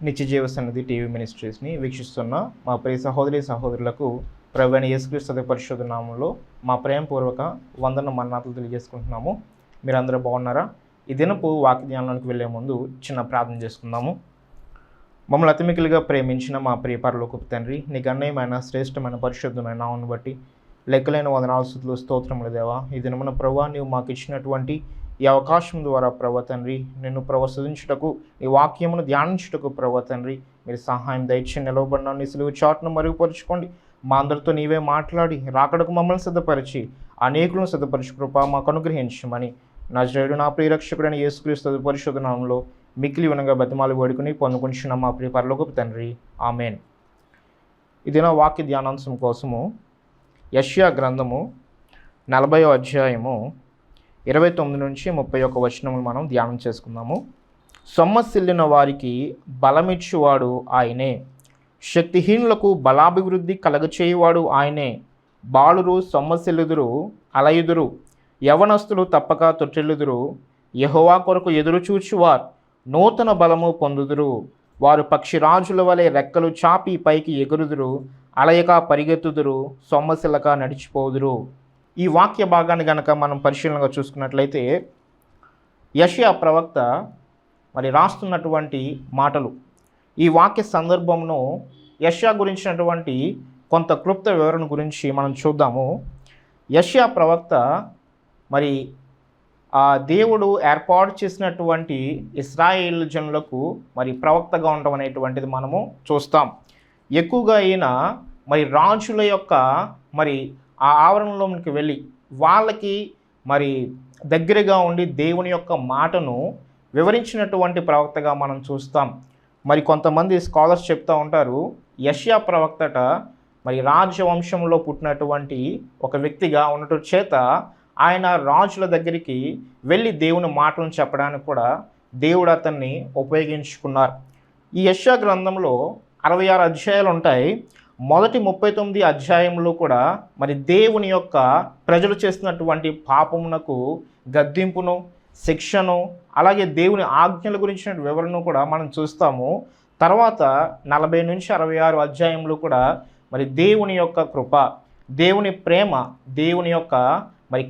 నిత్యజీవ సన్నిధి టీవీ మినిస్ట్రీస్ని వీక్షిస్తున్న మా ప్రియ సహోదరి సహోదరులకు ప్రభువైన యేసుక్రీస్తు పరిశుద్ధ నామంలో మా ప్రేమపూర్వక వందన మన్నాతలు తెలియజేసుకుంటున్నాము. మీరందరూ బాగున్నారా? ఈ దినపు వాక్య ధ్యానంలోకి వెళ్ళే ముందు చిన్న ప్రార్థన చేసుకుందాము. మమ్మల్ని అతిమికిలిగా ప్రేమించిన మా ప్రియ పరలోకపు తండ్రి, నీ గణనీయమైన శ్రేష్టమైన పరిశుద్ధమైన నామమును బట్టి లెక్కలేని వందనాలు స్తుతులు స్తోత్రములు దేవా. ఈ దినమున ప్రభువా, నీవు మాకు ఇచ్చినటువంటి ఈ అవకాశం ద్వారా ప్రభు తండ్రి, నిన్ను ప్రవశించుటకు, ఈ వాక్యమును ధ్యానించుటకు ప్రభు తండ్రి మీరు సహాయం దయచి నిలవబడిన నీ సిలువ చాటును మరుగుపరుచుకోండి. మా అందరితో నీవే మాట్లాడి రాకడకు మమ్మల్ని సిద్ధపరిచి అనేకులను సిద్ధపరిచి కృప మాకు అనుగ్రహించమని నజరేయుడు నా ప్రియరక్షకుడైన యేసుక్రీస్తు పరిశుద్ధ నామములో మిక్కిలి వినగా బతిమాలు వేడుకుని పొందుకుంటున్న మా ప్రియ పరలోకపు తండ్రి, ఆమెన్. ఇది నా వాక్య ధ్యానాంశం కోసము యెషయా గ్రంథము 40వ అధ్యాయము 29 నుంచి 31 వచనములు మనం ధ్యానం చేసుకుందాము. సొమ్మసిల్లిన వారికి బలమిచ్చువాడు ఆయనే, శక్తిహీనులకు బలాభివృద్ధి కలగచేయువాడు ఆయనే. బాలురు సొమ్మసిల్లుదురు, అలయుదురు, యవనస్తులు తప్పక తొట్టిల్లుదురు. యెహోవా కొరకు ఎదురుచూచువారు నూతన బలము పొందుదురు. వారు పక్షిరాజుల వలె రెక్కలు చాపి పైకి ఎగురుదురు, అలయక పరిగెత్తుదురు, సొమ్మసిల్లక నడిచిపోదురు. ఈ వాక్య భాగాన్ని కనుక మనం పరిశీలనగా చూసుకున్నట్లయితే యెషయా ప్రవక్త రాస్తున్నటువంటి మాటలు. ఈ వాక్య సందర్భంలో యెషయా గురించినటువంటి కొంత క్లుప్త వివరణ గురించి మనం చూద్దాము. యెషయా ప్రవక్త ఆ దేవుడు ఏర్పాటు చేసినటువంటి ఇశ్రాయేలు జనులకు ప్రవక్తగా ఉండడం అనేటువంటిది మనము చూస్తాం. ఎక్కువగా ఈయన రాజుల యొక్క ఆ ఆవరణలోకి వెళ్ళి వాళ్ళకి దగ్గరగా ఉండి దేవుని యొక్క మాటను వివరించినటువంటి ప్రవక్తగా మనం చూస్తాం. కొంతమంది స్కాలర్స్ చెప్తూ ఉంటారు, యెషయా ప్రవక్తట రాజవంశంలో పుట్టినటువంటి ఒక వ్యక్తిగా ఉండటం చేత ఆయన రాజుల దగ్గరికి వెళ్ళి దేవుని మాటలను చెప్పడానికి కూడా దేవుడు అతన్ని ఉపయోగించుకున్నారు. ఈ యెషయా గ్రంథంలో 66 అధ్యాయాలు ఉంటాయి. మొదటి 39 అధ్యాయంలో కూడా దేవుని యొక్క ప్రజలు చేస్తున్నటువంటి పాపమునకు గద్దింపును, శిక్షను, అలాగే దేవుని ఆజ్ఞల గురించిన వివరణను కూడా మనం చూస్తాము. తర్వాత 40 నుంచి 66 అధ్యాయంలో కూడా దేవుని యొక్క కృప, దేవుని ప్రేమ, దేవుని యొక్క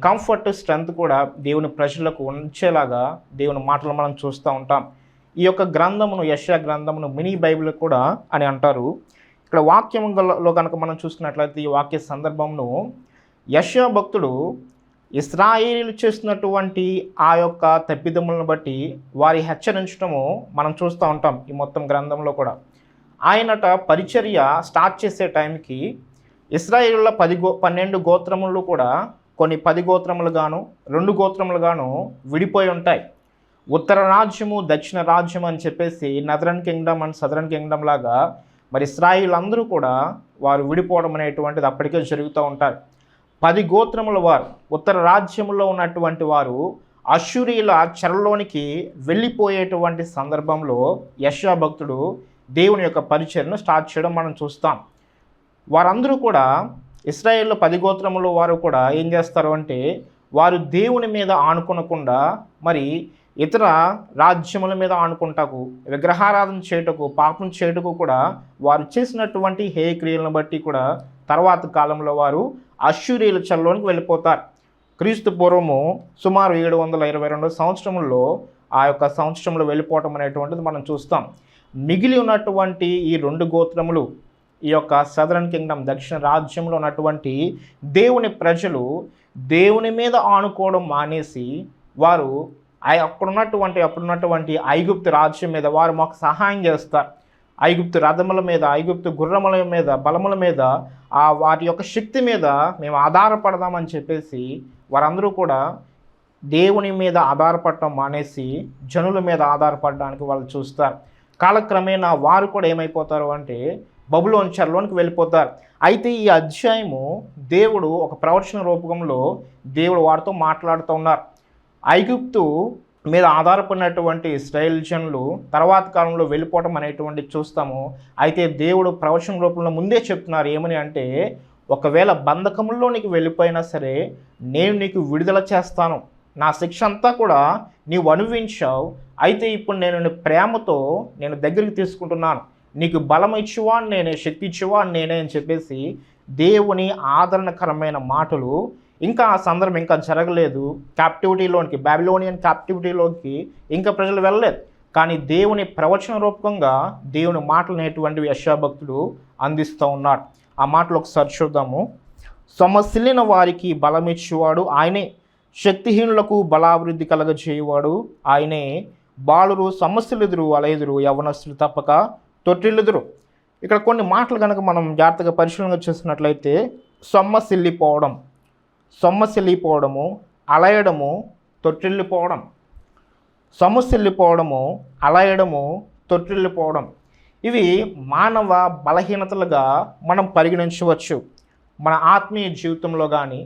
కంఫర్ట్, స్ట్రెంత్ కూడా దేవుని ప్రజలకు ఉంచేలాగా దేవుని మాటలు మనం చూస్తూ ఉంటాం. ఈ యొక్క గ్రంథమును, యెషయా గ్రంథమును మినీ బైబిల్ కూడా అని అంటారు. ఇక్కడ వాక్యంలో కనుక మనం చూసుకున్నట్లయితే ఈ వాక్య సందర్భంను యెషయా భక్తుడు ఇశ్రాయేలీయులు చేస్తున్నటువంటి ఆ యొక్క తప్పిదములను బట్టి వారి హెచ్చరించడము మనం చూస్తూ ఉంటాం. ఈ మొత్తం గ్రంథంలో కూడా ఆయనట పరిచర్య స్టార్ట్ చేసే టైంకి ఇశ్రాయేలుల 12 గోత్రములు కూడా కొన్ని 10 గోత్రములుగాను 2 గోత్రములుగాను విడిపోయి ఉంటాయి. ఉత్తర రాజ్యము, దక్షిణ రాజ్యం అని చెప్పేసి northern Kingdom and southern Kingdom లాగా ఇశ్రాయేలు అందరూ కూడా వారు విడిపోవడం అనేటువంటిది అప్పటికే జరుగుతూ ఉంటారు. 10 గోత్రముల వారు, ఉత్తర రాజ్యంలో ఉన్నటువంటి వారు అష్షూరీయుల చెరలోనికి వెళ్ళిపోయేటువంటి సందర్భంలో యెషయా భక్తుడు దేవుని యొక్క పరిచర్యను స్టార్ట్ చేయడం మనం చూస్తాం. వారందరూ కూడా ఇశ్రాయేల్లో 10 గోత్రముల వారు కూడా ఏం చేస్తారు అంటే, వారు దేవుని మీద ఆనుకొనకుండా ఇతర రాజ్యముల మీద ఆనుకుంటాకు, విగ్రహారాధన చేయుటకు, పాపం చేయుటకు కూడా వారు చేసినటువంటి హేయ క్రియలను బట్టి కూడా తర్వాత కాలంలో వారు అష్షూరీయుల చెరలోనికి వెళ్ళిపోతారు. క్రీస్తు పూర్వము సుమారు 722 సంవత్సరంలో ఆ యొక్క సంవత్సరంలో వెళ్ళిపోవటం అనేటువంటిది మనం చూస్తాం. మిగిలి ఉన్నటువంటి ఈ 2 గోత్రములు, ఈ యొక్క సదరన్ కింగ్డమ్, దక్షిణ రాజ్యంలో ఉన్నటువంటి దేవుని ప్రజలు దేవుని మీద ఆనుకోవడం మానేసి వారు అప్పుడున్నటువంటి ఐగుప్తు రాజ్యం మీద వారు మాకు సహాయం చేస్తారు, ఐగుప్తు రథముల మీద, ఐగుప్తు గుర్రముల మీద, బలముల మీద, వారి యొక్క శక్తి మీద మేము ఆధారపడదామని చెప్పేసి వారందరూ కూడా దేవుని మీద ఆధారపడటం మానేసి జనుల మీద ఆధారపడడానికి వాళ్ళు చూస్తారు. కాలక్రమేణా వారు కూడా ఏమైపోతారు అంటే బబులోను చెరలోనికి వెళ్ళిపోతారు. అయితే ఈ అధ్యాయము దేవుడు ఒక ప్రవచన రూపంలో దేవుడు వారితో మాట్లాడుతూ ఉన్నారు. ఐగుప్తు మీద ఆధారపడినటువంటి ఇశ్రాయేల్ జనులు తర్వాత కాలంలో వెళ్ళిపోవడం అనేటువంటి చూస్తాము. అయితే దేవుడు ప్రవచన రూపంలో ముందే చెప్తున్నారు ఏమని అంటే, ఒకవేళ బంధకముల్లోనికి వెళ్ళిపోయినా సరే నేను నీకు విడుదల చేస్తాను, నా శిక్ష అంతా కూడా నీవు అనుభవించావు, అయితే ఇప్పుడు నేను ప్రేమతో నేను దగ్గరికి తీసుకుంటున్నాను, నీకు బలం ఇచ్చేవాడు నేనే, శక్తి ఇచ్చేవాడు నేనే అని చెప్పేసి దేవుని ఆదరణకరమైన మాటలు. ఇంకా ఆ సందర్భం ఇంకా జరగలేదు, క్యాప్టివిటీలోనికి, బాబిలోనియన్ క్యాప్టివిటీలోకి ఇంకా ప్రజలు వెళ్ళలేదు. కానీ దేవుని ప్రవచన రూపకంగా దేవుని మాటలు అనేటువంటివి యెషయా భక్తుడు అందిస్తూ ఉన్నాడు. ఆ మాటలు ఒకసారి చూద్దాము. సొమ్మసిల్లిన వారికి బలమిచ్చేవాడు ఆయనే, శక్తిహీనులకు బలాభివృద్ధి కలగజేయువాడు ఆయనే. బాలురు సమస్యలెదురు అలెదురు, యవనస్తులు తప్పక తొట్టిల్లుదురు. ఇక్కడ కొన్ని మాటలు కనుక మనం జాగ్రత్తగా పరిశీలన చేసినట్లయితే, సొమ్మసిల్లిపోవడము, అలయడము, తొట్టిల్లిపోవడం. సొమ్మసిల్లిపోవడము, అలయడము, తొట్టిల్లిపోవడం, ఇవి మానవ బలహీనతలుగా మనం పరిగణించవచ్చు. మన ఆత్మీయ జీవితంలో కానీ,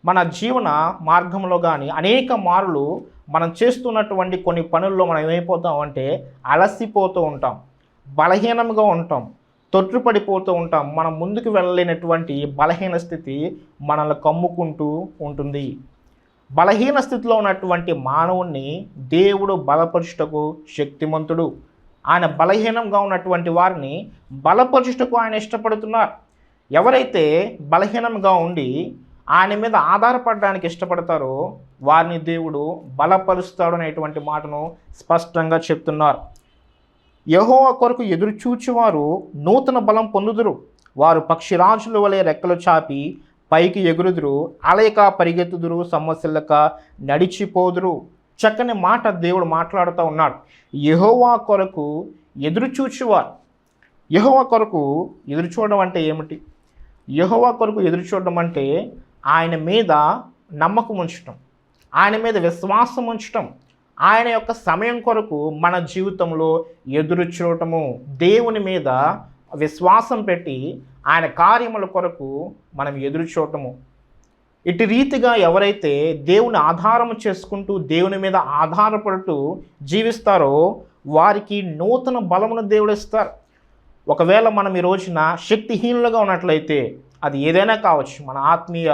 మన జీవన మార్గంలో కానీ అనేక మార్లు మనం చేస్తున్నటువంటి కొన్ని పనుల్లో మనం ఏమైపోతాం అంటే అలసిపోతూ ఉంటాం, బలహీనంగా ఉంటాం, తొట్టుపడిపోతూ ఉంటాం. మనం ముందుకు వెళ్ళలేనటువంటి బలహీన స్థితి మనల్ని కమ్ముకుంటూ ఉంటుంది. బలహీన స్థితిలో ఉన్నటువంటి మానవుణ్ణి దేవుడు బలపరుచుటకు శక్తిమంతుడు. ఆయన బలహీనంగా ఉన్నటువంటి వారిని బలపరుచుటకు ఆయన ఇష్టపడుతున్నారు. ఎవరైతే బలహీనంగా ఉండి ఆయన మీద ఆధారపడడానికి ఇష్టపడతారో వారిని దేవుడు బలపరుస్తాడు అనేటువంటి మాటను స్పష్టంగా చెప్తున్నారు. యెహోవా కొరకు ఎదురుచూచువారు నూతన బలం పొందుదురు, వారు పక్షిరాజుల వలె రెక్కలు చాపి పైకి ఎగురుదురు, అలయక పరిగెత్తుదురు, సొమ్మసిల్లక నడిచిపోదురు. చక్కని మాట దేవుడు మాట్లాడుతూ ఉన్నాడు. యెహోవా కొరకు ఎదురుచూచువారు. యెహోవా కొరకు ఎదురుచూడడం అంటే ఏమిటి? యెహోవా కొరకు ఎదురుచూడడం అంటే ఆయన మీద నమ్మకం ఉంచటం, ఆయన మీద విశ్వాసం ఉంచటం, ఆయన యొక్క సమయం కొరకు మన జీవితంలో ఎదురు చూడటము, దేవుని మీద విశ్వాసం పెట్టి ఆయన కార్యముల కొరకు మనం ఎదురు చూడటము. ఇటు రీతిగా ఎవరైతే దేవుని ఆధారం చేసుకుంటూ దేవుని మీద ఆధారపడుతూ జీవిస్తారో వారికి నూతన బలమును దేవుడు ఇస్తారు. ఒకవేళ మనం ఈ రోజున శక్తిహీనులుగా ఉన్నట్లయితే, అది ఏదైనా కావచ్చు, మన ఆత్మీయ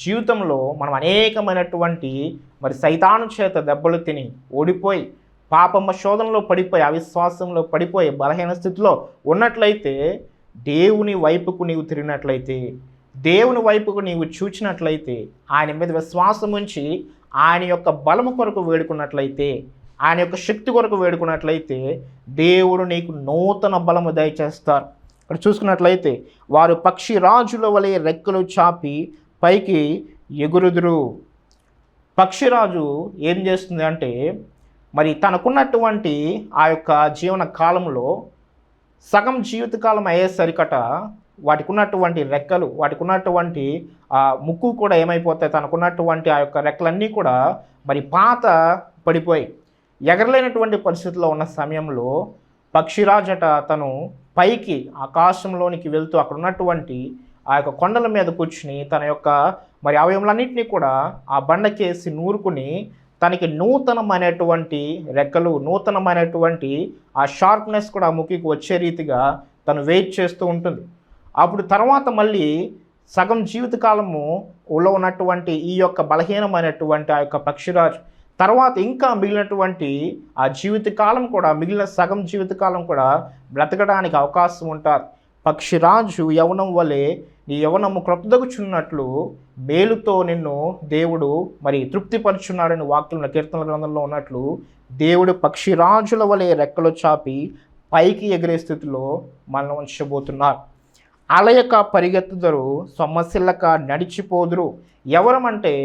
జీవితంలో మనం అనేకమైనటువంటి సైతాను చేత దెబ్బలు తిని ఓడిపోయి పాపమ్మ శోధనలో పడిపోయి అవిశ్వాసంలో పడిపోయి బలహీన స్థితిలో ఉన్నట్లయితే, దేవుని వైపుకు నీవు తిరిగినట్లయితే, దేవుని వైపుకు నీవు చూచినట్లయితే, ఆయన మీద విశ్వాసం ఉంచి ఆయన యొక్క బలము కొరకు వేడుకున్నట్లయితే, ఆయన యొక్క శక్తి కొరకు వేడుకున్నట్లయితే దేవుడు నీకు నూతన బలము దయచేస్తారు. ఇక్కడ చూసుకున్నట్లయితే వారు పక్షి రాజుల వలె రెక్కలు చాపి పైకి ఎగురుదురు. పక్షిరాజు ఏం చేస్తుంది అంటే తనకున్నటువంటి ఆ యొక్క జీవన కాలంలో సగం జీవితకాలం అయ్యేసరికట వాటికి ఉన్నటువంటి రెక్కలు, వాటికి ఉన్నటువంటి ముక్కు కూడా ఏమైపోతాయి, తనకున్నటువంటి ఆ యొక్క రెక్కలన్నీ కూడా పాత పడిపోయి ఎగరలేనటువంటి పరిస్థితిలో ఉన్న సమయంలో పక్షిరాజట తను పైకి ఆకాశంలోనికి వెళ్తూ అక్కడ ఉన్నటువంటి ఆ యొక్క కొండల మీద కూర్చుని తన యొక్క అవయములన్నింటినీ కూడా ఆ బండకేసి నూరుకుని తనకి నూతనమైనటువంటి రెక్కలు, నూతనమైనటువంటి ఆ షార్ప్నెస్ కూడా ఆ ముఖికి వచ్చే రీతిగా తను వెయిట్ చేస్తూ ఉంటుంది. అప్పుడు తర్వాత మళ్ళీ సగం జీవితకాలము ఊళ్ళో ఉన్నటువంటి ఈ యొక్క బలహీనమైనటువంటి ఆ యొక్క పక్షిరాజు తర్వాత ఇంకా మిగిలినటువంటి ఆ జీవితకాలం కూడా, మిగిలిన సగం జీవితకాలం కూడా బ్రతకడానికి అవకాశం ఉంటుంది. పక్షిరాజు యవనం వలె నీ యవనము క్రొత్తదగుచున్నట్లు మేలుతో నిన్ను దేవుడు తృప్తిపరుచున్నాడని వాక్యంలో కీర్తనల గ్రంథంలో ఉన్నట్లు దేవుడు పక్షిరాజుల వలె రెక్కలు చాపి పైకి ఎగిరే స్థితిలో మనం ఉంచబోతున్నారు. అలయక పరిగెత్తుదరు, సొమ్మసిల్లక నడిచిపోదురు. ఎవరమంటే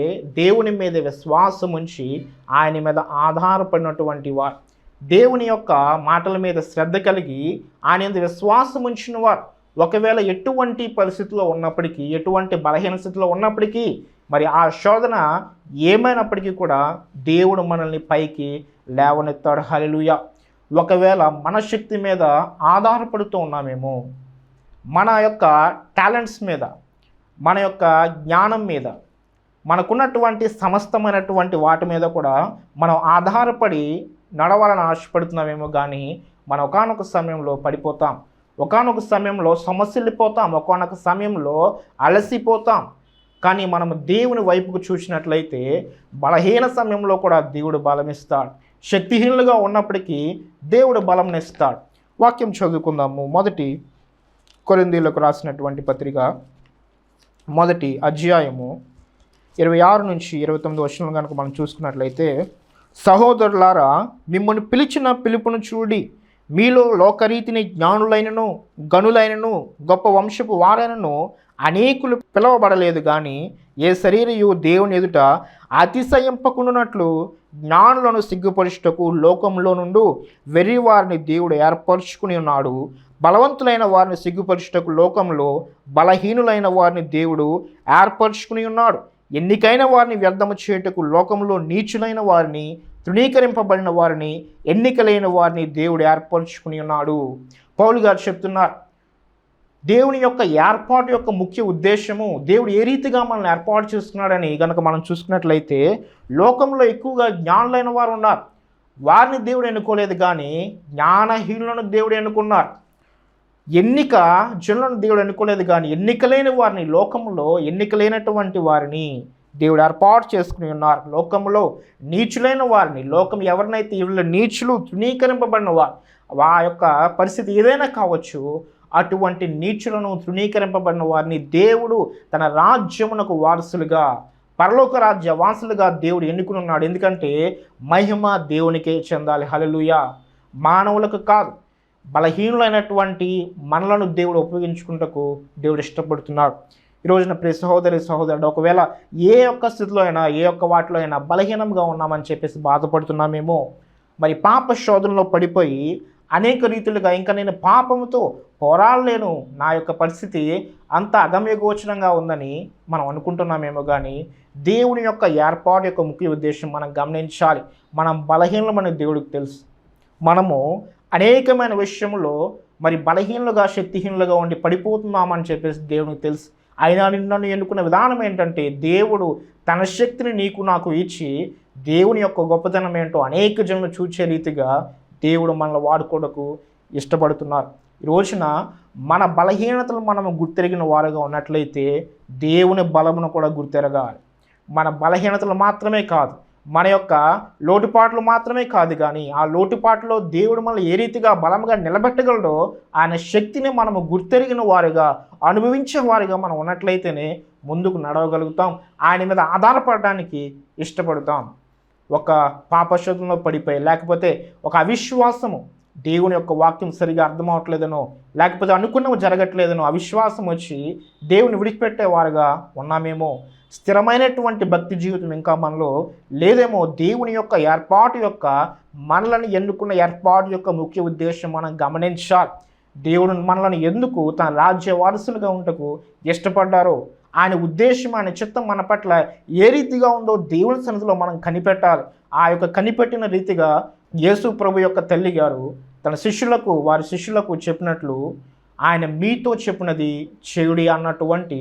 దేవుని మీద విశ్వాసం ఉంచి ఆయన మీద ఆధారపడినటువంటి వారు, దేవుని యొక్క మాటల మీద శ్రద్ధ కలిగి ఆయన మీద విశ్వాసం ఉంచిన వారు. ఒకవేళ ఎటువంటి పరిస్థితిలో ఉన్నప్పటికీ, ఎటువంటి బలహీన స్థితిలో ఉన్నప్పటికీ, ఆ శోధన ఏమైనప్పటికీ కూడా దేవుడు మనల్ని పైకి లేవనెత్తాడు. హల్లెలూయా. ఒకవేళ మన శక్తి మీద ఆధారపడుతూ ఉన్నామేమో, మన యొక్క టాలెంట్స్ మీద, మన యొక్క జ్ఞానం మీద, మనకున్నటువంటి సమస్తమైనటువంటి వాటి మీద కూడా మనం ఆధారపడి నడవాలని ఆశపడుతున్నామేమో, కానీ మనం ఒకానొక సమయంలో పడిపోతాం, ఒకానొక సమయంలో సమస్యలిపోతాం, ఒకానొక సమయంలో అలసిపోతాం. కానీ మనం దేవుని వైపుకు చూసినట్లయితే బలహీన సమయంలో కూడా దేవుడు బలమిస్తాడు. శక్తిహీనులుగా ఉన్నప్పటికీ దేవుడు బలంనిస్తాడు. వాక్యం చదువుకుందాము. మొదటి కొరింథీయులకు రాసినటువంటి పత్రిక 1వ అధ్యాయము 26-29 వచనం కనుక మనం చూసుకున్నట్లయితే, సహోదరులారా, మిమ్మల్ని పిలిచిన పిలుపును చూడి, మీలో లోకరీతిని జ్ఞానులైనను గనులైనను గొప్ప వంశపు వారైనను అనేకులు పిలవబడలేదు, కానీ ఏ శరీరయు దేవుని ఎదుట అతిశయింపకుండానట్లు జ్ఞానులను సిగ్గుపరుచుటకు లోకంలో నుండి వెర్రి వారిని దేవుడు ఏర్పరచుకుని ఉన్నాడు. బలవంతులైన వారిని సిగ్గుపరుచుటకు లోకంలో బలహీనులైన వారిని దేవుడు ఏర్పరచుకుని ఉన్నాడు. ఎన్నికైన వారిని వ్యర్థము చేయుటకు లోకంలో నీచులైన వారిని, తృణీకరింపబడిన వారిని, ఎన్నికలైన వారిని దేవుడు ఏర్పరచుకుని ఉన్నాడు. పౌలు గారు చెప్తున్నారు, దేవుని యొక్క ఏర్పాటు యొక్క ముఖ్య ఉద్దేశము, దేవుడు ఏ రీతిగా మనల్ని ఏర్పాటు చేస్తున్నాడని కనుక మనం చూసుకున్నట్లయితే, లోకంలో ఎక్కువగా జ్ఞానులైన వారు ఉన్నారు. వారిని దేవుడు ఎన్నుకోలేదు, కానీ జ్ఞానహీనులను దేవుడు ఎన్నుకున్నారు. ఎన్నిక జనులను దేవుడు ఎన్నుకోలేదు, కానీ ఎన్నికలేని వారిని, లోకంలో ఎన్నికలేనటువంటి వారిని దేవుడు ఏర్పాటు చేసుకుని ఉన్నారు. లోకంలో నీచులైన వారిని, లోకం ఎవరినైతే వీళ్ళ నీచులు, తృణీకరింపబడిన వారు, ఆ యొక్క పరిస్థితి ఏదైనా కావచ్చు, అటువంటి నీచులను, తృణీకరింపబడిన వారిని దేవుడు తన రాజ్యమునకు వారసులుగా, పరలోక రాజ్య వారసులుగా దేవుడు ఎన్నుకుని ఉన్నాడు. ఎందుకంటే మహిమ దేవునికే చెందాలి. హల్లెలూయా. మానవులకు కాదు, బలహీనులైనటువంటి మనలను దేవుడు ఉపయోగించుకుంటకు దేవుడు ఇష్టపడుతున్నాడు. ఈ రోజున ప్రియ సహోదరుడు, ఒకవేళ ఏ ఒక్క స్థితిలో అయినా, ఏ ఒక్క వాటిలో అయినా బలహీనంగా ఉన్నామని చెప్పేసి బాధపడుతున్నామేమో, మరి పాప శోధనలో పడిపోయి అనేక రీతులుగా ఇంకా నేను పాపముతో పోరాడలేను, నా యొక్క పరిస్థితి అంత అగమ్యగోచరంగా ఉందని మనం అనుకుంటున్నామేమో, కానీ దేవుని యొక్క ఏర్పాటు యొక్క ముఖ్య ఉద్దేశం మనం గమనించాలి. మనం బలహీనమని దేవుడికి తెలుసు. మనము అనేకమైన విషయంలో మరి బలహీనులుగా, శక్తిహీనులుగా ఉండి పడిపోతున్నామని చెప్పేసి దేవునికి తెలుసు. అయినా నిన్ను ఎన్నుకున్న విధానం ఏంటంటే, దేవుడు తన శక్తిని నీకు నాకు ఇచ్చి, దేవుని యొక్క గొప్పతనం ఏంటో అనేక జనులు చూచే రీతిగా దేవుడు మనల్ని వాడుకోవడానికి ఇష్టపడుతున్నారు. ఈ రోజున మన బలహీనతలు మనము గుర్తెరిగిన వారుగా ఉన్నట్లయితే దేవుని బలమును కూడా గుర్తెరగాలి. మన బలహీనతలు మాత్రమే కాదు, మన యొక్క లోటుపాట్లు మాత్రమే కాదు, కానీ ఆ లోటుపాట్లో దేవుడు మనల్ని ఏ రీతిగా బలంగా నిలబెట్టగలడో ఆయన శక్తిని మనము గుర్తెరిగిన వారుగా, అనుభవించే వారుగా మనం ఉన్నట్లయితేనే ముందుకు నడవగలుగుతాం. ఆయన మీద ఆధారపడడానికి ఇష్టపడతాం. ఒక పాపశోధనలో పడిపోయి, లేకపోతే ఒక అవిశ్వాసము, దేవుని యొక్క వాక్యం సరిగా అర్థం అవ్వట్లేదనో, లేకపోతే అనుకున్నవి జరగట్లేదనో అవిశ్వాసం వచ్చి దేవుని విడిచిపెట్టేవారుగా ఉన్నామేమో, స్థిరమైనటువంటి భక్తి జీవితం ఇంకా మనలో లేదేమో. దేవుని యొక్క ఏర్పాటు యొక్క, మనలను ఎన్నుకున్న ఏర్పాటు యొక్క ముఖ్య ఉద్దేశం మనం గమనించాలి. దేవుడు మనలను ఎందుకు తన రాజ్య వారసులుగా ఉంటకు ఇష్టపడ్డారో, ఆయన ఉద్దేశం, ఆయన చిత్తం మన పట్ల ఏ రీతిగా ఉందో దేవుని సన్నిధిలో మనం కనిపెట్టాలి. ఆ యొక్క కనిపెట్టిన రీతిగా యేసు ప్రభు యొక్క తల్లి గారు తన శిష్యులకు, వారి శిష్యులకు చెప్పినట్లు, ఆయన మీతో చెప్పినది చేయుడి అన్నటువంటి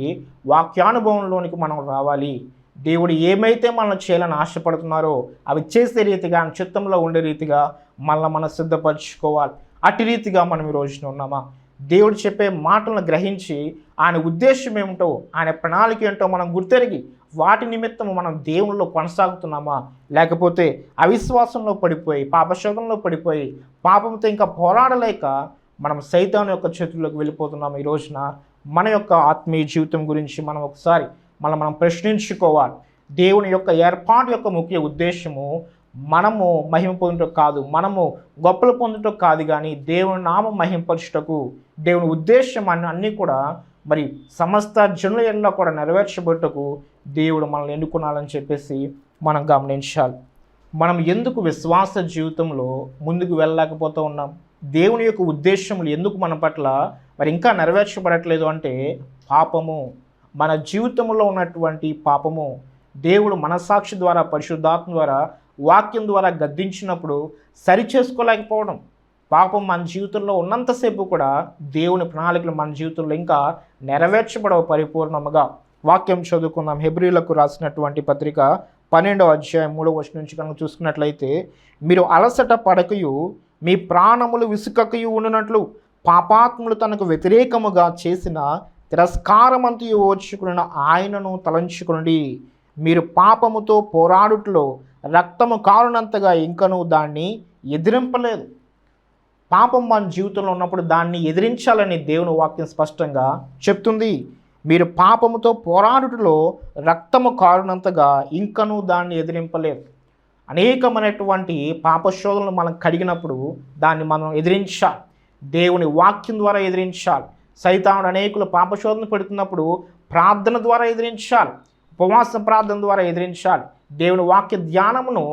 వాక్యానుభవంలోనికి మనం రావాలి. దేవుడు ఏమైతే మనల్ని చేయాలని ఆశపడుతున్నారో అవి చేసే రీతిగా, ఆయన చిత్తంలో ఉండే రీతిగా మనం సిద్ధపరచుకోవాలి. అట్టి రీతిగా మనం ఈ రోజున ఉన్నామా? దేవుడు చెప్పే మాటలను గ్రహించి ఆయన ఉద్దేశం ఏమిటో, ఆయన ప్రణాళిక ఏంటో మనం గుర్తెరిగి వాటి నిమిత్తం మనం దేవునిలో కొనసాగుతున్నామా? లేకపోతే అవిశ్వాసంలో పడిపోయి, పాపశోధనలో పడిపోయి, పాపంతో ఇంకా పోరాడలేక మనం సైతాను యొక్క చేతుల్లోకి వెళ్ళిపోతున్నాం. ఈ రోజున మన యొక్క ఆత్మీయ జీవితం గురించి మనం ఒకసారి మనం ప్రశ్నించుకోవాలి. దేవుని యొక్క ఏర్పాటు యొక్క ముఖ్య ఉద్దేశము మనము మహిమ పొందుటకు కాదు, మనము గొప్పలు పొందుటకు కాదు, కానీ దేవుని నామం మహింపరచుటకు దేవుని ఉద్దేశం అన్నీ కూడా మరి సమస్త జనుల ఎడల కూడా నెరవేర్చబట్టుకు దేవుడు మనల్ని ఎన్నుకున్నాలని చెప్పేసి మనం గమనించాలి. మనం ఎందుకు విశ్వాస జీవితంలో ముందుకు వెళ్ళలేకపోతూ ఉన్నాం? దేవుని యొక్క ఉద్దేశములు ఎందుకు మన పట్ల మరి ఇంకా నెరవేర్చబడట్లేదు అంటే, పాపము, మన జీవితంలో ఉన్నటువంటి పాపము దేవుడు మనసాక్షి ద్వారా, పరిశుద్ధాత్మ ద్వారా, వాక్యం ద్వారా గద్దించినప్పుడు సరి చేసుకోలేకపోవడం. పాపం మన జీవితంలో ఉన్నంతసేపు కూడా దేవుని ప్రణాళికలు మన జీవితంలో ఇంకా నెరవేర్చబడవు పరిపూర్ణముగా. వాక్యం చదువుకుందాం. హెబ్రీలకు రాసినటువంటి పత్రిక 12వ అధ్యాయం 3వ వచనం నుంచి కనుక చూసుకున్నట్లయితే, మీరు అలసట పడకయు మీ ప్రాణములు విసుకకయు ఉండునట్లు పాపాత్ములు తనకు వ్యతిరేకముగా చేసిన తిరస్కారమంతయు ఓర్చుకున్న ఆయనను తలంచుకునండి. మీరు పాపముతో పోరాడుటలో రక్తము కారునంతగా ఇంకనూ దాన్ని ఎదిరింపలేదు. పాపం మన జీవితంలో ఉన్నప్పుడు దాన్ని ఎదిరించాలని దేవుని వాక్యం స్పష్టంగా చెప్తుంది. మీరు పాపముతో పోరాడుటలో రక్తము కారునంతగా ఇంకనూ దాన్ని ఎదిరింపలేదు. అనేకమైనటువంటి పాపశోధనలు మనం కడిగినప్పుడు దాన్ని మనం ఎదిరించాలి. దేవుని వాక్యం ద్వారా ఎదిరించాలి. సైతానుడు అనేకులు పాపశోధన పెడుతున్నప్పుడు ప్రార్థన ద్వారా ఎదిరించాలి. ఉపవాస ప్రార్థన ద్వారా ఎదిరించాలి. దేవుని వాక్య ధ్యానమును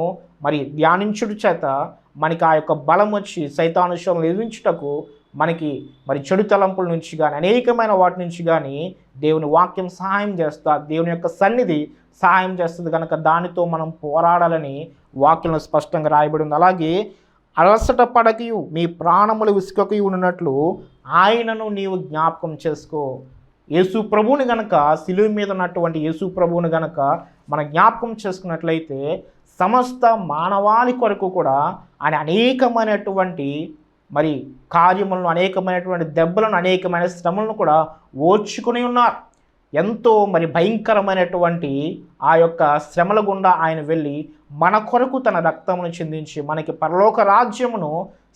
మరి ధ్యానించుట చేత మనకి ఆ యొక్క బలం వచ్చి సైతాను శోధనలు ఎదిరించుటకు మనకి మరి చెడు తలంపుల నుంచి కానీ అనేకమైన వాటి నుంచి కానీ దేవుని వాక్యం సహాయం చేస్తా, దేవుని యొక్క సన్నిధి సహాయం చేస్తుంది. కనుక దానితో మనం పోరాడాలని వాక్యంలో స్పష్టంగా రాయబడి ఉంది. అలాగే అలసట పడకయు మీ ప్రాణములు విసుకకయు ఉన్నట్లు ఆయనను నీవు జ్ఞాపకం చేసుకో. యేసు ప్రభువుని గనక, శిలువ మీద ఉన్నటువంటి యేసు ప్రభువుని గనక మనం జ్ఞాపకం చేసుకున్నట్లయితే సమస్త మానవాళి కొరకు కూడా ఆయన అనేకమైనటువంటి మరి కార్యములను, అనేకమైనటువంటి దెబ్బలను, అనేకమైన శ్రమలను కూడా ఓర్చుకుని ఉన్నారు. ఎంతో మరి భయంకరమైనటువంటి ఆ యొక్క శ్రమల గుండా ఆయన వెళ్ళి మన కొరకు తన రక్తమును చిందించి మనకి పరలోక రాజ్యమును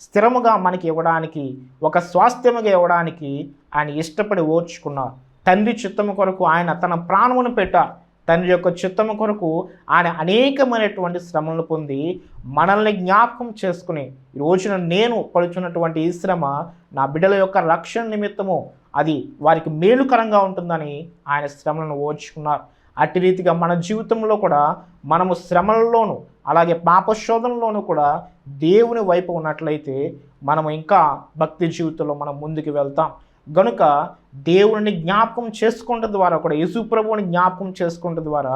స్థిరముగా మనకి ఇవ్వడానికి, ఒక స్వాస్థ్యముగా ఇవ్వడానికి ఆయన ఇష్టపడి ఓర్చుకున్నారు. తండ్రి చిత్తము కొరకు ఆయన తన ప్రాణమును పెట్టారు. తండ్రి యొక్క చిత్తము కొరకు ఆయన అనేకమైనటువంటి శ్రమలను పొంది మనల్ని జ్ఞాపకం చేసుకుని ఈ రోజున నేను పడుచున్నటువంటి ఈ శ్రమ నా బిడ్డల యొక్క రక్షణ నిమిత్తము అది వారికి మేలుకరంగా ఉంటుందని ఆయన శ్రమలను ఓర్చుకున్నారు. అట్టి రీతిగా మన జీవితంలో కూడా మనము శ్రమలలోనూ అలాగే పాపశోధనలోనూ కూడా దేవుని వైపు ఉన్నట్లయితే మనము ఇంకా భక్తి జీవితంలో మనం ముందుకు వెళ్తాం. గనుక దేవుని జ్ఞాపకం చేసుకుంట ద్వారా కూడా, యేసు ప్రభువుని జ్ఞాపకం చేసుకుంట ద్వారా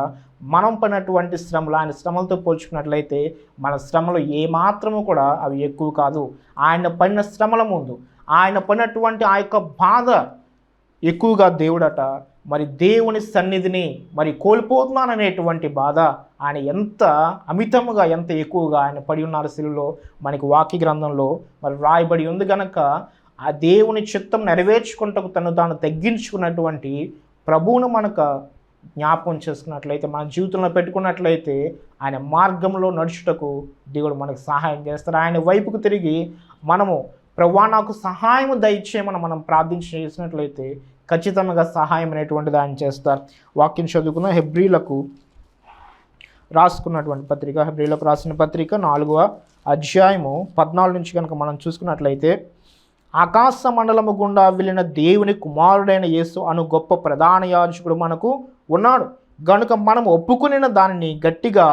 మనం పడినటువంటి శ్రమలు ఆయన శ్రమలతో పోల్చుకున్నట్లయితే మన శ్రమలు ఏమాత్రము కూడా అవి ఎక్కువ కాదు. ఆయన పడిన శ్రమల ముందు, ఆయన పడినటువంటి ఆ యొక్క బాధ ఎక్కువగా దేవుడట మరి దేవుని సన్నిధిని మరి కోల్పోతున్నాననేటువంటి బాధ ఆయన ఎంత అమితముగా, ఎంత ఎక్కువగా ఆయన పడి ఉన్నారు శిలువలో మనకి వాక్య గ్రంథంలో మరి రాయబడి ఉంది. గనక ఆ దేవుని చిత్తం నెరవేర్చుకుంటకు తను తాను తగ్గించుకున్నటువంటి ప్రభువును మనకు జ్ఞాపకం చేసుకున్నట్లయితే, మన జీవితంలో పెట్టుకున్నట్లయితే ఆయన మార్గంలో నడుచుటకు దేవుడు మనకు సహాయం చేస్తారు. ఆయన వైపుకు తిరిగి మనము ప్రభువా నాకు సహాయం దయచేయమని మనం ప్రార్థన చేసినట్లయితే ఖచ్చితంగా సహాయం అనేటువంటిది ఆయన చేస్తారు. వాక్యం చదువుకున్న హెబ్రీలకు రాసుకున్నటువంటి పత్రిక, హెబ్రీలకు రాసిన పత్రిక 4వ అధ్యాయము 14 నుంచి కనుక మనం చూసుకున్నట్లయితే, ఆకాశ మండలము గుండా వెళ్ళిన దేవుని కుమారుడైన యేసు అను గొప్ప ప్రధాన యాజకుడు మనకు ఉన్నాడు గనుక మనం ఒప్పుకునిన దానిని గట్టిగా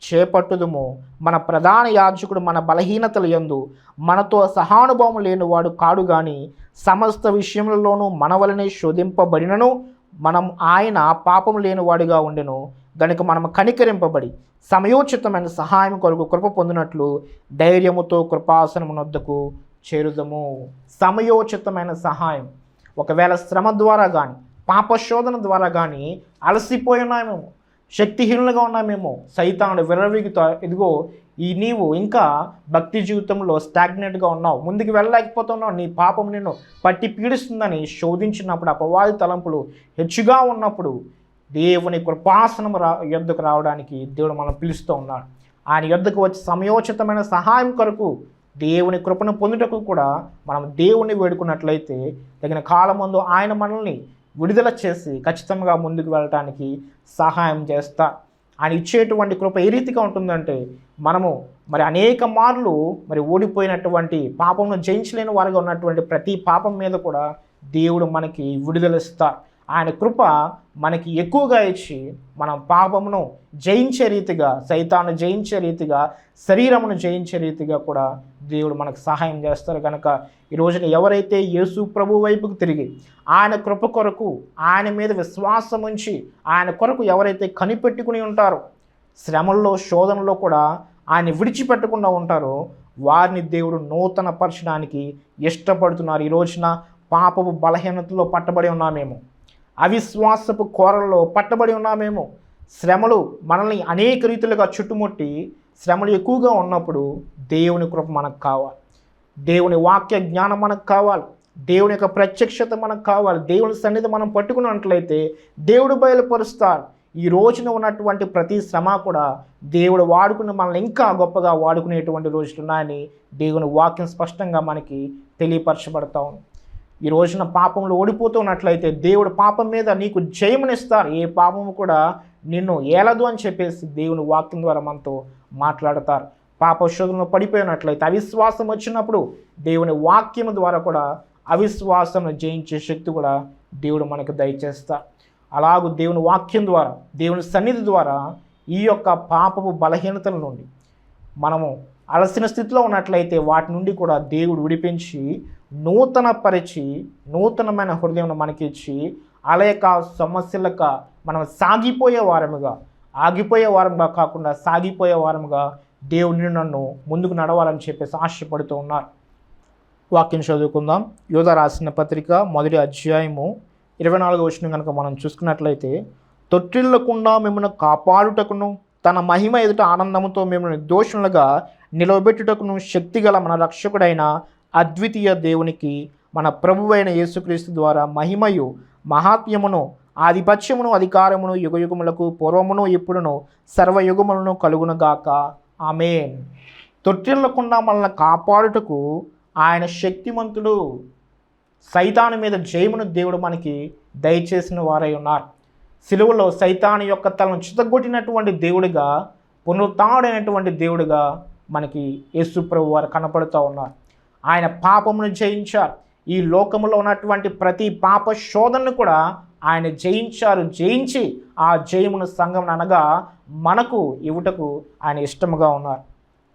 చేపట్టుదుము. మన ప్రధాన యాజకుడు మన బలహీనతల యందు మనతో సహానుభవం లేనివాడు కాడు గాని సమస్త విషయములలోనూ మన వలనే శోధింపబడినను మనం ఆయన పాపం లేనివాడిగా ఉండెను గనుక మనం కనికరింపబడి సమయోచితమైన సహాయం కొరకు కృప పొందినట్లు ధైర్యముతో కృపాసనమునొద్దకు చేరుదము. సమయోచితమైన సహాయం. ఒకవేళ శ్రమ ద్వారా కానీ, పాపశోధన ద్వారా కానీ అలసిపోయినామేమో, శక్తిహీనులుగా ఉన్నామేమో, సైతానుడు విర్రవీగుతా ఇదిగో నీవు ఇంకా భక్తి జీవితంలో స్టాగ్నెట్గా ఉన్నావు, ముందుకు వెళ్ళలేకపోతున్నావు, నీ పాపం నిన్ను పట్టి పీడిస్తుందని శోధించినప్పుడు, అపవాది తలంపులు హెచ్చుగా ఉన్నప్పుడు దేవుని కృపాసనము యొద్దకు రావడానికి దేవుడు మనం పిలుస్తూ ఉన్నాడు. ఆయన యొద్దకు వచ్చి సమయోచితమైన సహాయం కొరకు దేవుని కృపను పొందుటకు కూడా మనం దేవుని వేడుకున్నట్లయితే తగిన కాలమందు ఆయన మనల్ని విడుదల చేసి ఖచ్చితంగా ముందుకు వెళ్ళటానికి సహాయం చేస్తా. ఆయన ఇచ్చేటువంటి కృప ఏ రీతిగా ఉంటుందంటే, మనము మరి అనేక మార్లు మరి ఓడిపోయినటువంటి, పాపంను జయించలేని వారిగా ఉన్నటువంటి ప్రతి పాపం మీద కూడా దేవుడు మనకి విడుదలిస్తారు. ఆయన కృప మనకి ఎక్కువగా ఇచ్చి మనం పాపమును జయించే రీతిగా, సైతాను జయించే రీతిగా, శరీరమును జయించే రీతిగా కూడా దేవుడు మనకు సహాయం చేస్తారు. కనుక ఈ రోజున ఎవరైతే యేసు ప్రభు వైపుకు తిరిగి ఆయన కృప కొరకు, ఆయన మీద విశ్వాసం ఉంచి ఆయన కొరకు ఎవరైతే కనిపెట్టుకుని ఉంటారో, శ్రమల్లో శోధనలో కూడా ఆయన విడిచిపెట్టకుండా ఉంటారో వారిని దేవుడు నూతన పరచడానికి ఇష్టపడుతున్నారు. ఈ రోజున పాపపు బలహీనతలో పట్టబడి ఉన్నామేమో, అవిశ్వాసపు కోరల్లో పట్టబడి ఉన్నామేమో, శ్రమలు మనల్ని అనేక రీతిలుగా చుట్టుముట్టి శ్రమలు ఎక్కువగా ఉన్నప్పుడు దేవుని కృప మనకు కావాలి, దేవుని వాక్య జ్ఞానం మనకు కావాలి, దేవుని యొక్క ప్రత్యక్షత మనకు కావాలి. దేవుని సన్నిధి మనం పట్టుకున్నట్లయితే దేవుడు బయలుపరుస్తారు. ఈ రోజున ఉన్నటువంటి ప్రతి శ్రమ కూడా దేవుడు వాడుకుని మనల్ని ఇంకా గొప్పగా వాడుకునేటువంటి రోజులు ఉన్నాయని దేవుని వాక్యం స్పష్టంగా మనకి తెలియపరచబడతా ఉంది. ఈ రోజున పాపంలో ఓడిపోతున్నట్లయితే దేవుడు పాపం మీద నీకు జయమునిస్తారు. ఏ పాపము కూడా నిన్ను ఏలదు అని చెప్పేసి దేవుని వాక్యం ద్వారా మనతో మాట్లాడతారు. పాప శోధనలో పడిపోయినట్లయితే అవిశ్వాసం వచ్చినప్పుడు దేవుని వాక్యం ద్వారా కూడా అవిశ్వాసం జయించే శక్తి కూడా దేవుడు మనకు దయచేస్తారు. అలాగూ దేవుని వాక్యం ద్వారా, దేవుని సన్నిధి ద్వారా ఈ యొక్క పాపపు బలహీనతల నుండి మనము అలసిన స్థితిలో ఉన్నట్లయితే వాటి నుండి కూడా దేవుడు విడిపించి నూతనమైన హృదయం మనకిచ్చి అలయక సమస్యలక మనం సాగిపోయే వారముగా, ఆగిపోయే వారముగా కాకుండా సాగిపోయే వారముగా దేవుని నన్ను ముందుకు నడవాలని చెప్పేసి ఆశపడుతూ ఉన్నారు. వాక్యం చదువుకుందాం. యోధ రాసిన పత్రిక 1వ అధ్యాయము 24వ వచనం కనుక మనం చూసుకున్నట్లయితే, తొట్టిల్లకుండా మిమ్మల్ని కాపాడుటకును తన మహిమ ఎదుట ఆనందంతో మిమ్మల్ని నిర్దోషులుగా నిలవబెట్టుటకును శక్తిగల మన రక్షకుడైన అద్వితీయ దేవునికి మన ప్రభువైన యేసుక్రీస్తు ద్వారా మహిమయు మహాత్మ్యమును ఆధిపత్యమును అధికారమును యుగయుగములకు పూర్వమును ఇప్పుడును సర్వయుగములను కలుగునుగాక. ఆమేన్. తొట్టిల్లకుండా మనల్ని కాపాడుటకు ఆయన శక్తిమంతుడు. సైతాను మీద జయమును దేవుడు మనకి దయచేసిన వారై ఉన్నారు. సిలువలో సైతాను యొక్క తలను చితగొట్టినటువంటి దేవుడిగా, పునరుత్థానుడైనటువంటి దేవుడిగా మనకి యేసు ప్రభు వారు కనపడుతూ ఉన్నారు. ఆయన పాపమును జయించారు. ఈ లోకములో ఉన్నటువంటి ప్రతి పాప శోధనను కూడా ఆయన జయించి ఆ జయమును సంఘం అనగా మనకు ఇవ్వటకు ఆయన ఇష్టముగా ఉన్నారు.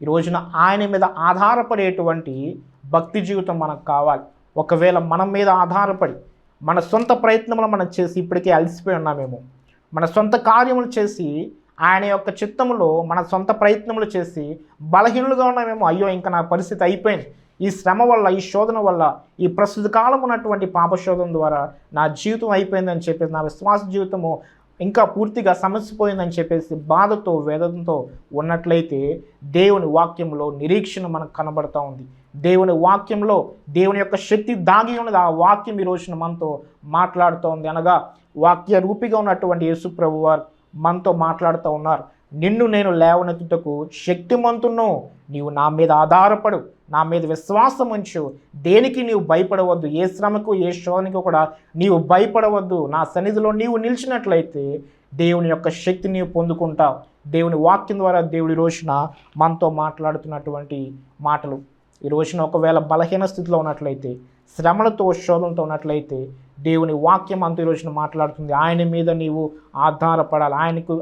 ఈ రోజున ఆయన మీద ఆధారపడేటువంటి భక్తి జీవితం మనకు కావాలి. ఒకవేళ మన మీద ఆధారపడి మన సొంత ప్రయత్నములు మనం చేసి ఇప్పటికే అలసిపోయి ఉన్నామేమో, మన సొంత కార్యములు చేసి ఆయన యొక్క చిత్తములో మన సొంత ప్రయత్నములు చేసి బలహీనులుగా ఉన్నామేమో, అయ్యో ఇంకా నా పరిస్థితి అయిపోయింది, ఈ శ్రమ వల్ల, ఈ శోధన వల్ల, ఈ ప్రస్తుత కాలం ఉన్నటువంటి పాప శోధన ద్వారా నా జీవితం అయిపోయిందని చెప్పేసి, నా విశ్వాస జీవితము ఇంకా పూర్తిగా సమస్యపోయిందని చెప్పేసి బాధతో వేదనతో ఉన్నట్లయితే దేవుని వాక్యంలో నిరీక్షణ మనకు కనబడుతూ ఉంది. దేవుని వాక్యంలో దేవుని యొక్క శక్తి దాగి ఉన్నది. ఆ వాక్యం ఈ రోజున మనతో మాట్లాడుతూ ఉంది. అనగా వాక్య రూపిగా ఉన్నటువంటి యేసు ప్రభు వారు మనతో మాట్లాడుతూ ఉన్నారు. నిన్ను నేను లేవనెత్తుటకు శక్తిమంతును, నీవు నా మీద ఆధారపడు, నా మీద విశ్వాసం ఉంచు, దేనికి నీవు భయపడవద్దు, ఏ శ్రమకు ఏ శోధనకు కూడా నీవు భయపడవద్దు. నా సన్నిధిలో నీవు నిలిచినట్లయితే దేవుని యొక్క శక్తి నీవు పొందుకుంటావు. దేవుని వాక్యం ద్వారా దేవుడి రోజున మనతో మాట్లాడుతున్నటువంటి మాటలు. ఈ రోజున ఒకవేళ బలహీన స్థితిలో ఉన్నట్లయితే, శ్రమలతో శోధనతో ఉన్నట్లయితే దేవుని వాక్యం అంత ఈ రోజున మాట్లాడుతుంది. ఆయన మీద నీవు ఆధారపడాలి.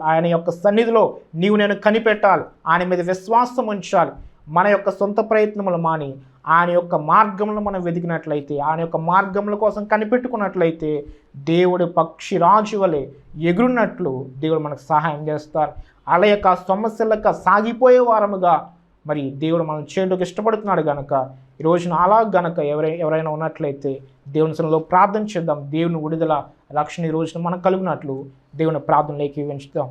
ఆయన యొక్క సన్నిధిలో నీవు నేను కనిపెట్టాలి. ఆయన మీద విశ్వాసం ఉంచాలి. మన యొక్క సొంత ప్రయత్నములు మాని ఆయన యొక్క మార్గంలో మనం వెతికినట్లయితే, ఆయన యొక్క మార్గముల కోసం కనిపెట్టుకున్నట్లయితే దేవుడు పక్షిరాజు వలె ఎగురున్నట్లు దేవుడు మనకు సహాయం చేస్తారు. అలా యొక్క సమస్యలక సాగిపోయే వారముగా మరి దేవుడు మనం చేయడానికి ఇష్టపడుతున్నాడు కనుక ఈ రోజున అలా గనక ఎవరైనా ఉన్నట్లయితే దేవుని సన్నిధిలో ప్రార్థన చేద్దాం. దేవుని విడుదల రక్షణ ఈ రోజున మనకు కలిగినట్లు దేవుని ప్రార్థనలోకి వెంచుతాం.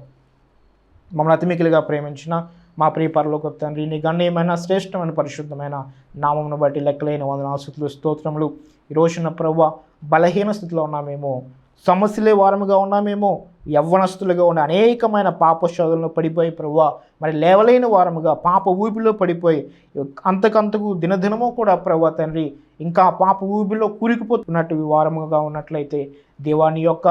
మమ్మల్ని అతిమికిలిగా ప్రేమించిన మా ప్రియ పరలోక తండ్రి, నీ గణనీయమైన శ్రేష్టమైన పరిశుద్ధమైన నామమును బట్టి లెక్కలేని వందనాస్తుతులు స్తోత్రములు. ఈ రోజున ప్రభువా బలహీన స్థితిలో ఉన్నామేమో, సమస్యలే వారముగా ఉన్నామేమో, యవ్వనస్తులుగా ఉన్న అనేకమైన పాప శోధనలో పడిపోయి ప్రభువా మరి లేవలేని వారముగా పాప ఊపిలో పడిపోయి అంతకంతకు దినదినమో కూడా ప్రభువా తండ్రి ఇంకా పాప ఊపిలో కూరికిపోతున్నట్టు వారముగా ఉన్నట్లయితే దేవా నీ యొక్క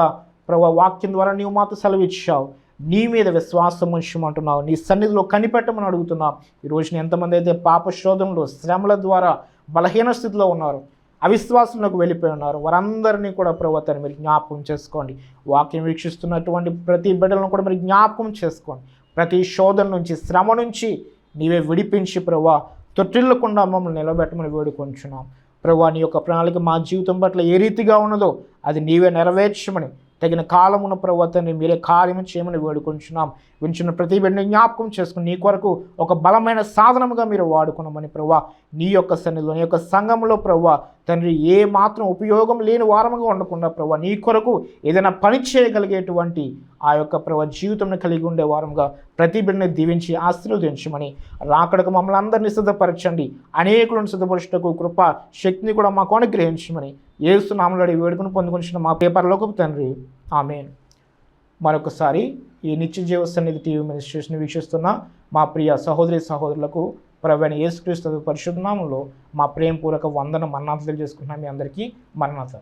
ప్రభువా వాక్యం ద్వారా నీవు మాతో సెలవిచ్చావు. నీ మీద విశ్వాసం ఉంచమంటున్నావు, నీ సన్నిధిలో కనిపెట్టమని అడుగుతున్నావు. ఈ రోజున ఎంతమంది అయితే పాప శోధనలో శ్రమల ద్వారా బలహీన స్థితిలో ఉన్నారు, అవిశ్వాసంలోకి వెళ్ళిపోయి ఉన్నారు, వారందరినీ కూడా ప్రభుత్వాన్ని మీరు జ్ఞాపకం చేసుకోండి. వాక్యం వీక్షిస్తున్నటువంటి ప్రతి బిడ్డలను కూడా మీరు జ్ఞాపకం చేసుకోండి. ప్రతి శోధన నుంచి, శ్రమ నుంచి నీవే విడిపించి ప్రభువా తొట్టిల్లకుండా మమ్మల్ని నిలబెట్టమని వేడుకొంచున్నాం. ప్రభువా నీ యొక్క ప్రణాళిక మా జీవితం పట్ల ఏ రీతిగా ఉన్నదో అది నీవే నెరవేర్చమని తగిన కాలమున ప్రభుత్వాన్ని మీరే కార్యం చేయమని వేడుకొంచున్నాం. వింటున్న ప్రతి బిడ్డని జ్ఞాపకం చేసుకుని నీ కొరకు ఒక బలమైన సాధనముగా మీరు వాడుకున్నామని ప్రభువా నీ యొక్క సన్నిధిలో, నీ యొక్క సంఘంలో ప్రభువా తండ్రి ఏ మాత్రం ఉపయోగం లేని వారముగా ఉండకుండా ప్రభు నీ కొరకు ఏదైనా పని చేయగలిగేటువంటి ఆ యొక్క ప్రభు జీవితంను కలిగి ఉండే వారముగా ప్రతి బిడ్డని దీవించి ఆశీర్వదించమని రాకడకు మమ్మల్ని అందరినీ సిద్ధపరచండి, అనేకులను సిద్ధపరచుటకు కృప శక్తిని కూడా మాకు అనుగ్రహించమని యేసు నామములో అడిగి వేడుకుని పొందుకొనిచున్న మా పేపర్లోకి తండ్రి ఆమేన్. మరొకసారి ఈ నిత్య జీవ సన్నిధి టీవీ మినిస్ట్రేషన్ వీక్షిస్తున్న మా ప్రియ సహోదరి సహోదరులకు ప్రభువైన యేసుక్రీస్తు పరిశుద్ధ నామములో మా ప్రేమపూర్వక వందన మరణాలు తెలియజేసుకుంటున్నాం. మీ అందరికీ మరణాత.